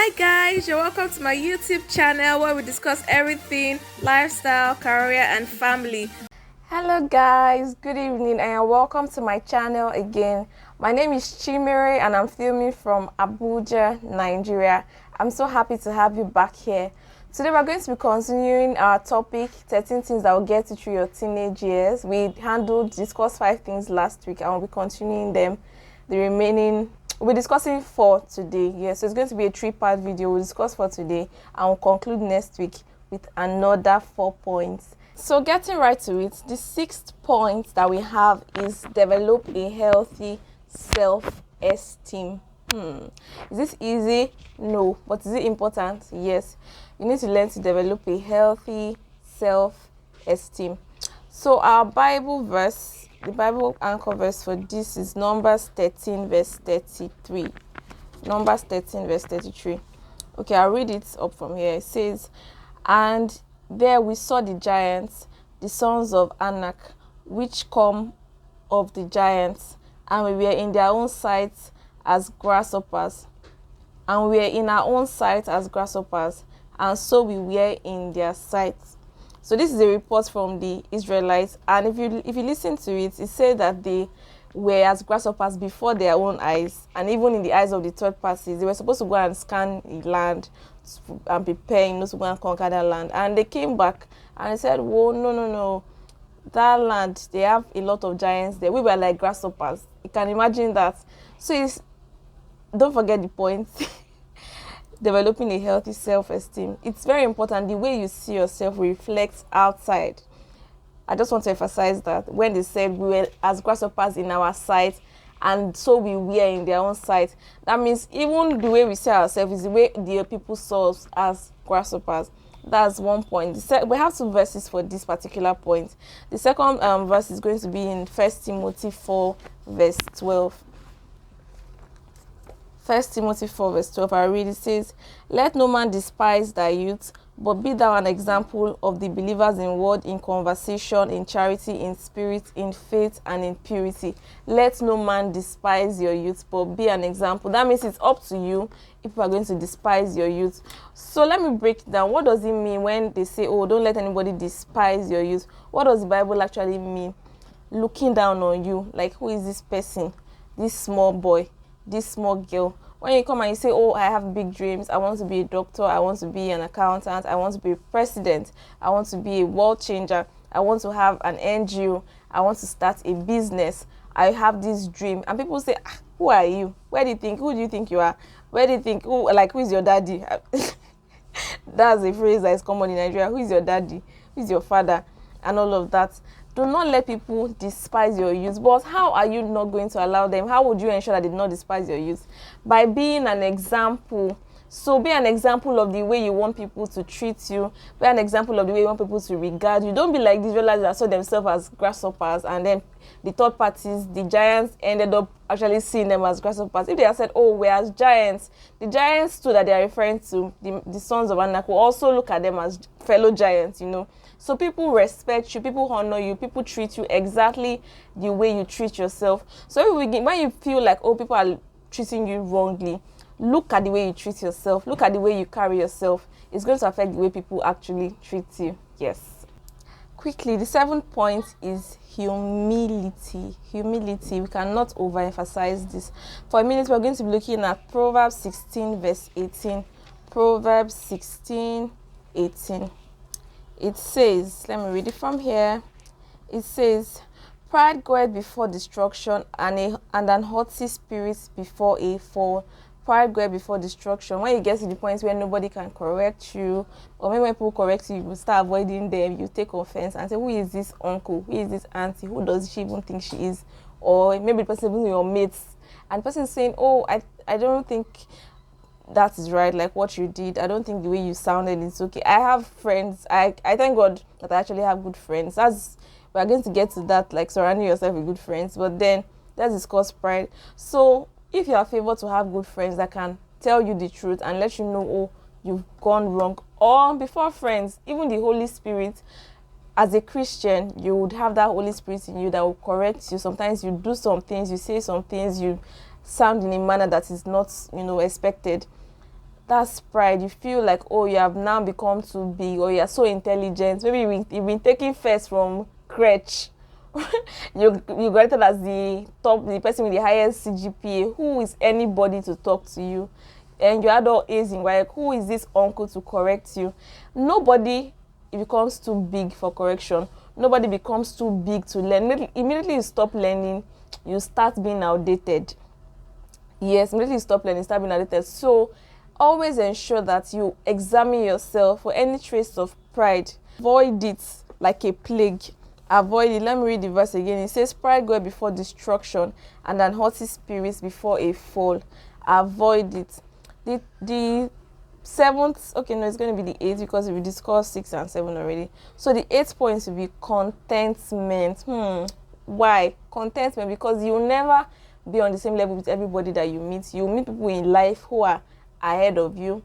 Hi guys, you're welcome to my YouTube channel where we discuss everything lifestyle, career and family. Hello guys, good evening and welcome to my channel again. My name is Chimere and I'm filming from Abuja, Nigeria. I'm so happy to have you back here. Today we're going to be continuing our topic 13 things that will get you through your teenage years. We discussed 5 things last week and we'll be continuing them the remaining. We'll be discussing 4 today. Yes, so it's going to be a 3-part video. We'll discuss 4 today and we'll conclude next week with another 4 points. So getting right to it, the 6th point that we have is develop a healthy self-esteem. Is this easy? No. But is it important? Yes. You need to learn to develop a healthy self-esteem. So our Bible verse, the Bible anchor verse for this is Numbers 13 verse 33. Numbers 13 verse 33. Okay, I'll read it up from here. It says, "And there we saw the giants, the sons of Anak, which come of the giants, and we were in their own sight as grasshoppers. And we were in our own sight as grasshoppers, and so we were in their sight." So this is a report from the Israelites, and if you listen to it, it said that they were as grasshoppers before their own eyes, and even in the eyes of the third parties. They were supposed to go and scan the land and prepare, to go and conquer that land. And they came back and they said, "Whoa, no, that land, they have a lot of giants there. We were like grasshoppers." You can imagine that. So don't forget the point. Developing a healthy self-esteem. It's very important. The way you see yourself reflects outside. I just want to emphasize that when they said we were as grasshoppers in our sight, and so we were in their own sight, that means even the way we see ourselves is the way the people saw us as grasshoppers. That's one point. We have 2 verses for this particular point. The second verse is going to be in 1 Timothy 4 verse 12. 1 Timothy 4 verse 12, I read, it says, "Let no man despise thy youth, but be thou an example of the believers in word, in conversation, in charity, in spirit, in faith, and in purity." Let no man despise your youth, but be an example. That means it's up to you if you are going to despise your youth. So let me break it down. What does it mean when they say, "Oh, don't let anybody despise your youth"? What does the Bible actually mean? Looking down on you, like, who is this person, this small boy, this small girl? When you come and you say, "Oh, I have big dreams, I want to be a doctor, I want to be an accountant, I want to be a president, I want to be a world changer, I want to have an NGO, I want to start a business, I have this dream," and people say, "Who are you? Who do you think you are? Who is your daddy?" That's a phrase that is common in Nigeria. Who is your daddy? Who is your father? And all of that. Do not let people despise your youth. But how are you not going to allow them? How would you ensure that they do not despise your youth? By being an example. So be an example of the way you want people to treat you. Be an example of the way you want people to regard you. Don't be like the Israelites that saw themselves as grasshoppers, and then the third parties, the giants, ended up actually seeing them as grasshoppers. If they had said, "Oh, we're as giants," the giants too that they are referring to, the sons of Anak, will also look at them as fellow giants, So people respect you, people honor you, people treat you exactly the way you treat yourself. So when you feel like, "Oh, people are treating you wrongly," look at the way you treat yourself. Look at the way you carry yourself. It's going to affect the way people actually treat you. Yes. Quickly, the 7th point is humility. Humility. We cannot overemphasize this. For a minute, we're going to be looking at Proverbs 16 verse 18. Proverbs 16, 18. It says, let me read it from here. It says, "Pride goeth before destruction, and an haughty spirit before a fall." Pride goeth before destruction. When you get to the point where nobody can correct you, or maybe when people correct you, you start avoiding them, you take offense and say, "Who is this uncle? Who is this auntie? Who does she even think she is?" Or maybe the person is your mates, and the person is saying, "Oh, I don't think that is right, like what you did. I don't think the way you sounded is okay." I have friends. I thank God that I actually have good friends. We're going to get to that, like surrounding yourself with good friends. But then let's discuss pride. So if you are favored to have good friends that can tell you the truth and let you know, "Oh, you've gone wrong," or before friends, even the Holy Spirit, as a Christian, you would have that Holy Spirit in you that will correct you. Sometimes you do some things, you say some things, you sound in a manner that is not, expected. That's pride. You feel like, oh, you have now become too big, or you are so intelligent. Maybe you've been taking first from crèche. You graduated as the person with the highest CGPA. Who is anybody to talk to you? And you had all A's in WAEC. Who is this uncle to correct you? Nobody becomes too big for correction. Nobody becomes too big to learn. Immediately you stop learning, you start being outdated. Yes, immediately you stop learning, start being outdated. So always ensure that you examine yourself for any trace of pride. Avoid it like a plague. Avoid it. Let me read the verse again. It says, pride goeth before destruction, and an haughty spirit before a fall. Avoid it. The seventh, okay, no, it's going to be the eighth, because we discussed 6 and 7 already. So the 8th point will be contentment. Why contentment? Because you'll never be on the same level with everybody that you meet. You meet people in life who are ahead of you,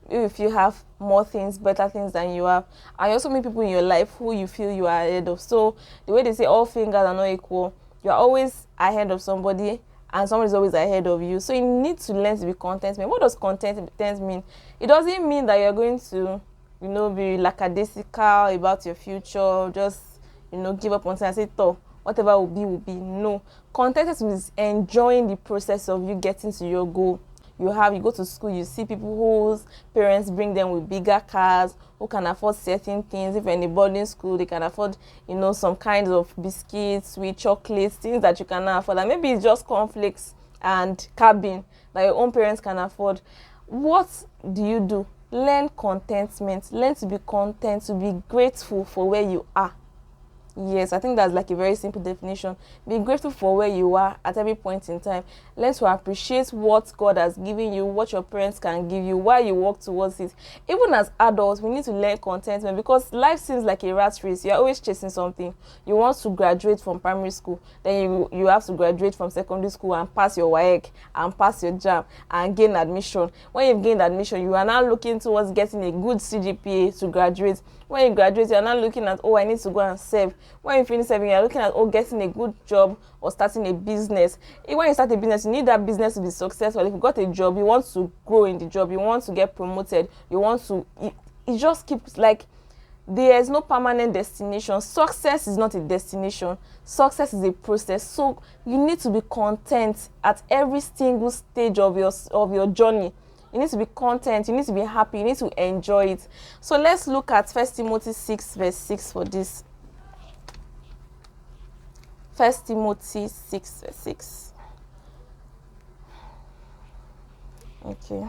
if you have more things, better things than you have. And you also meet people in your life who you feel you are ahead of. So the way they say all fingers are not equal, you're always ahead of somebody, and someone is always ahead of you. So you need to learn to be contentment. What does contentment mean? It doesn't mean that you're going to, be lackadaisical about your future, just, give up on things and say, "Toh, whatever will be, will be." No. Contentment is enjoying the process of you getting to your goal. You go to school, you see people whose parents bring them with bigger cars, who can afford certain things. If you're in a boarding school, they can afford, some kinds of biscuits, sweet chocolates, things that you cannot afford. And maybe it's just cornflakes and cabin that your own parents can afford. What do? Learn contentment. Learn to be content, to be grateful for where you are. Yes, I think that's like a very simple definition. Be grateful for where you are at every point in time. Learn to appreciate what God has given you, what your parents can give you, while you work towards it. Even as adults, we need to learn contentment, because life seems like a rat race. You're always chasing something. You want to graduate from primary school, then you have to graduate from secondary school and pass your WAEC and pass your JAM and gain admission. When you've gained admission, you are now looking towards getting a good CGPA to graduate. When you graduate, you're not looking at, oh, I need to go and serve. When you finish serving, you're looking at, oh, getting a good job or starting a business. When you start a business, you need that business to be successful. If you got a job, you want to grow in the job, you want to get promoted, it just keeps like, there's no permanent destination. Success is not a destination. Success is a process. So you need to be content at every single stage of your journey. You need to be content, you need to be happy, you need to enjoy it. So let's look at 1 Timothy 6 verse 6 for this. 1 Timothy 6 verse 6. Okay.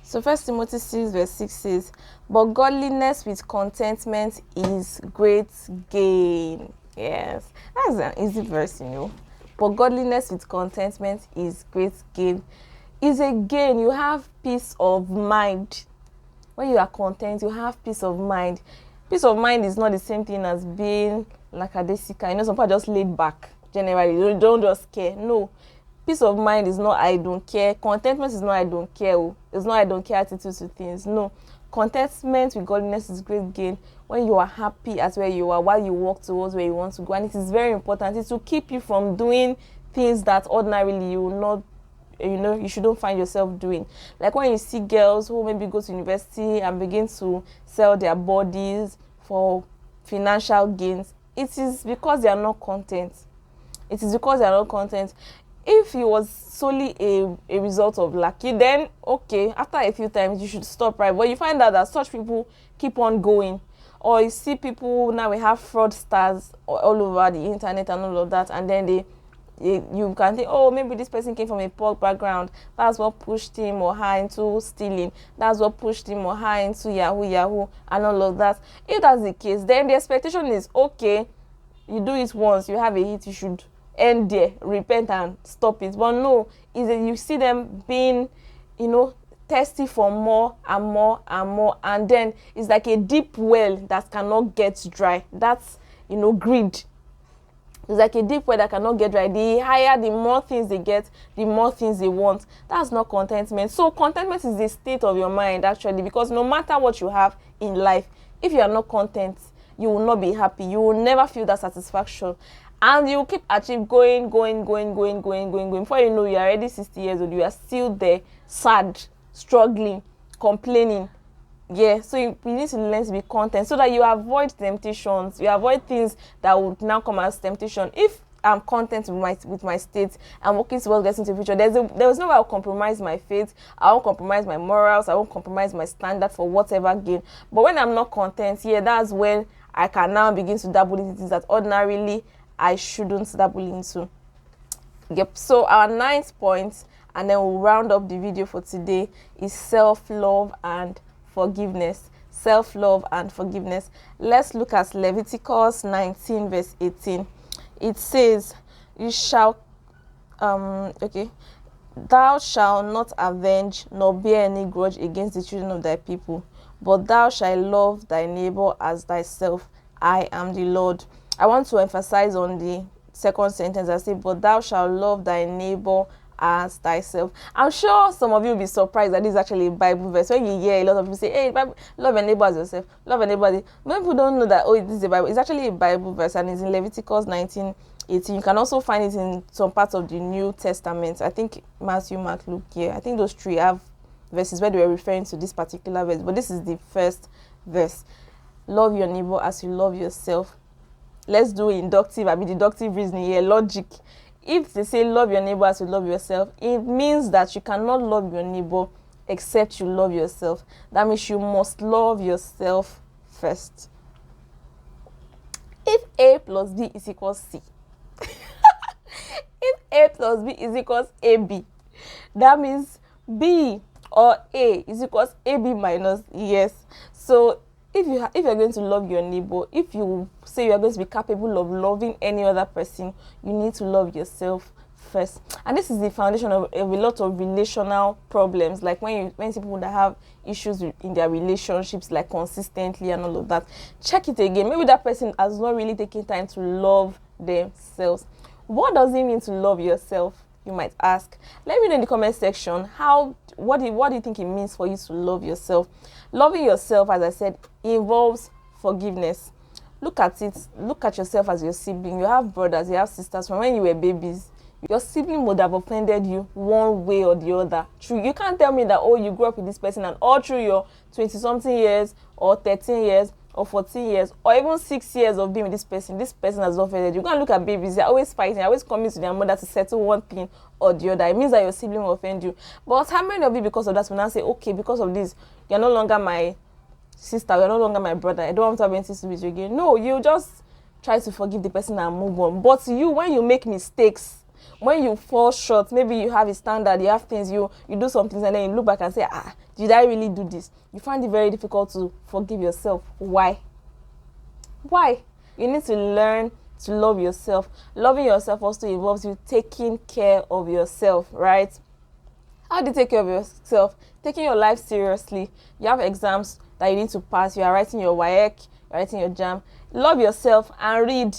So 1 Timothy 6 verse 6 says, but godliness with contentment is great gain. Yes, that's an easy verse, But godliness with contentment is great gain. Is a gain. You have peace of mind. When you are content, you have peace of mind. Peace of mind is not the same thing as being lackadaisical. Some people are just laid back. Generally, they don't just care. No, peace of mind is not I don't care. Contentment is not I don't care. It's not I don't care attitude to things. No, contentment with godliness is great gain. When you are happy at where you are, while you walk towards where you want to go, and it is very important. It's to keep you from doing things that ordinarily you will not. You shouldn't find yourself doing. Like when you see girls who maybe go to university and begin to sell their bodies for financial gains, it is because they are not content. It is because they are not content. If it was solely a result of lucky, then okay, after a few times you should stop, right? But you find out that such people keep on going. Or you see people, now we have fraudsters all over the internet and all of that, and then you can think, oh, maybe this person came from a poor background. That's what pushed him or her into stealing. That's what pushed him or her into Yahoo, and all of that. If that's the case, then the expectation is, okay, you do it once, you have a hit, you should end there, repent and stop it. But no, you see them being, thirsty for more and more and more, and then it's like a deep well that cannot get dry. That's, greed. It's like a deep well that cannot get dry. The higher, the more things they get, the more things they want. That's not contentment. So contentment is the state of your mind, actually, because no matter what you have in life, if you are not content, you will not be happy. You will never feel that satisfaction. And you will keep going. Before you know, you are already 60 years old. You are still there. sad, struggling, complaining. Yeah, so you need to learn to be content so that you avoid temptations, you avoid things that would now come as temptation. If I'm content with my state, I'm working towards getting to the future, there was no way I'll compromise my faith, I won't compromise my morals, I won't compromise my standard for whatever gain. But when I'm not content, yeah, that's when I can now begin to dabble into things that ordinarily I shouldn't dabble into. Yep, so our 9th point, and then we'll round up the video for today, is self-love and forgiveness. Self-love and forgiveness. Let's look at Leviticus 19 verse 18. It says, you shall thou shalt not avenge nor bear any grudge against the children of thy people, but thou shalt love thy neighbor as thyself. I am the Lord. I want to emphasize on the second sentence. I say, but thou shalt love thy neighbor as thyself. I'm sure some of you will be surprised that this is actually a Bible verse. When you hear a lot of people say, hey, Bible, love your neighbor as yourself, love your neighbor. Many people don't know that, oh, this is a Bible. It's actually a Bible verse, and it's in Leviticus 19:18. You can also find it in some parts of the New Testament. I think Matthew, Mark, Luke, yeah. I think those three have verses where they were referring to this particular verse, but this is the first verse. Love your neighbor as you love yourself. Let's do inductive, deductive reasoning here, logic. If they say love your neighbor as you love yourself, it means that you cannot love your neighbor except you love yourself. That means you must love yourself first. If A plus B is equals C, if A plus B is equals AB, that means B or A is equals AB minus yes. So if you're going to love your neighbor, if you say you are going to be capable of loving any other person, you need to love yourself first. And this is the foundation of a lot of relational problems, like when people that have issues in their relationships, like consistently and all of that. Check it again. Maybe that person has not really taken time to love themselves. What does it mean to love yourself, you might ask? Let me know in the comment section what do you think it means for you to love yourself. Loving yourself, as I said, involves forgiveness. Look at it. Look at yourself as your sibling. You have brothers, you have sisters. From when you were babies, your sibling would have offended you one way or the other. True, you can't tell me that, oh, you grew up with this person and all through your 20-something years or 13 years or 14 years or even 6 years of being with this person has offended you. Go and look at babies. They're always fighting, always coming to their mother to settle one thing or the other. It means that your sibling will offend you. But how many of you, because of that, will now say, okay, because of this, you're no longer my sister, you're no longer my brother, I don't want to have anything to do with you again? No, you just try to forgive the person and move on. But you, when you make mistakes, when you fall short, maybe you have a standard, you have things, you do some things, and then you look back and say, did I really do this? You find it very difficult to forgive yourself. Why? You need to learn to love yourself. Loving yourself also involves you taking care of yourself, right? How do you take care of yourself? Taking your life seriously. You have exams that you need to pass. You are writing your WAEC, you're writing your JAM. Love yourself and read.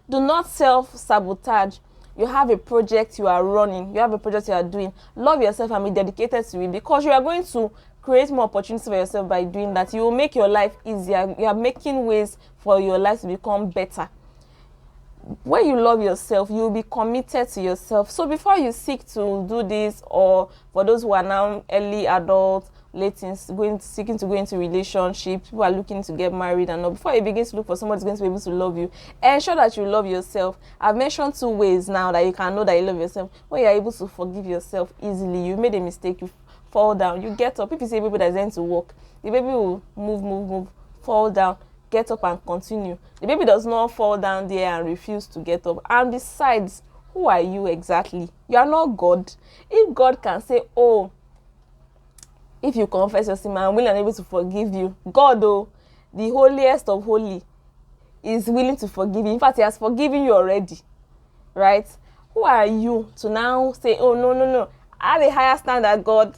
Do not self-sabotage. You have a project you are running, you have a project you are doing. Love yourself and be dedicated to it, because you are going to create more opportunities for yourself by doing that. You will make your life easier. You are making ways for your life to become better. When you love yourself, you will be committed to yourself. So before you seek to do this, or for those who are now early adults, late teens, seeking to go into relationships, people are looking to get married and all, before you begin to look for someone who's going to be able to love you, ensure that you love yourself. I've mentioned 2 ways now that you can know that you love yourself. When you're able to forgive yourself easily, you made a mistake, you fall down, you get up. If you see a baby that's going to walk, the baby will move, fall down, get up and continue. The baby does not fall down there and refuse to get up. And besides, who are you exactly? You are not God. If God can say, oh, if you confess your sin, I'm willing and able to forgive you. God, the holiest of holy, is willing to forgive you. In fact, he has forgiven you already, right? Who are you to now say, oh, no, I have a higher standard, God.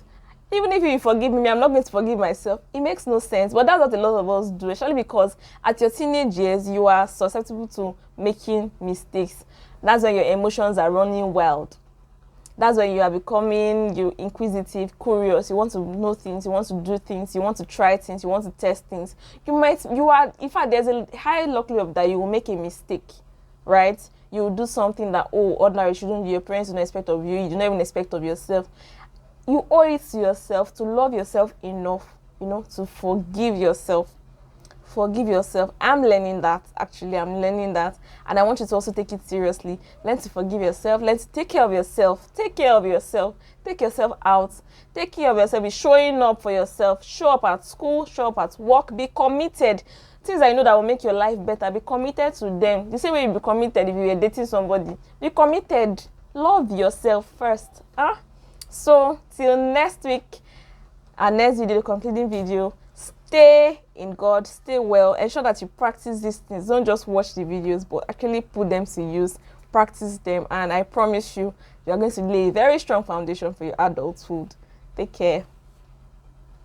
Even if you forgive me, I'm not going to forgive myself. It makes no sense. But that's what a lot of us do, especially because at your teenage years, you are susceptible to making mistakes. That's when your emotions are running wild. That's when you are becoming inquisitive, curious. You want to know things, you want to do things, you want to try things, you want to test things. In fact, there's a high likelihood that you will make a mistake, right? You will do something that, ordinary shouldn't be. Your parents don't expect of you, you do not even expect of yourself. you owe it to yourself to love yourself enough, you know, to forgive yourself. Forgive yourself. I'm learning that. Actually, I'm learning that, and I want you to also take it seriously. Learn to forgive yourself. Learn to take care of yourself. Take care of yourself. Take yourself out. Take care of yourself. Be showing up for yourself. Show up at school. Show up at work. Be committed. Things that you know that will make your life better. Be committed to them. The same way you be committed if you were dating somebody. Be committed. Love yourself first. So till next week, our next video, the concluding video. Stay in God, stay well, ensure that you practice these things. Don't just watch the videos, but actually put them to use, practice them, and I promise you, you're going to lay a very strong foundation for your adulthood. Take care.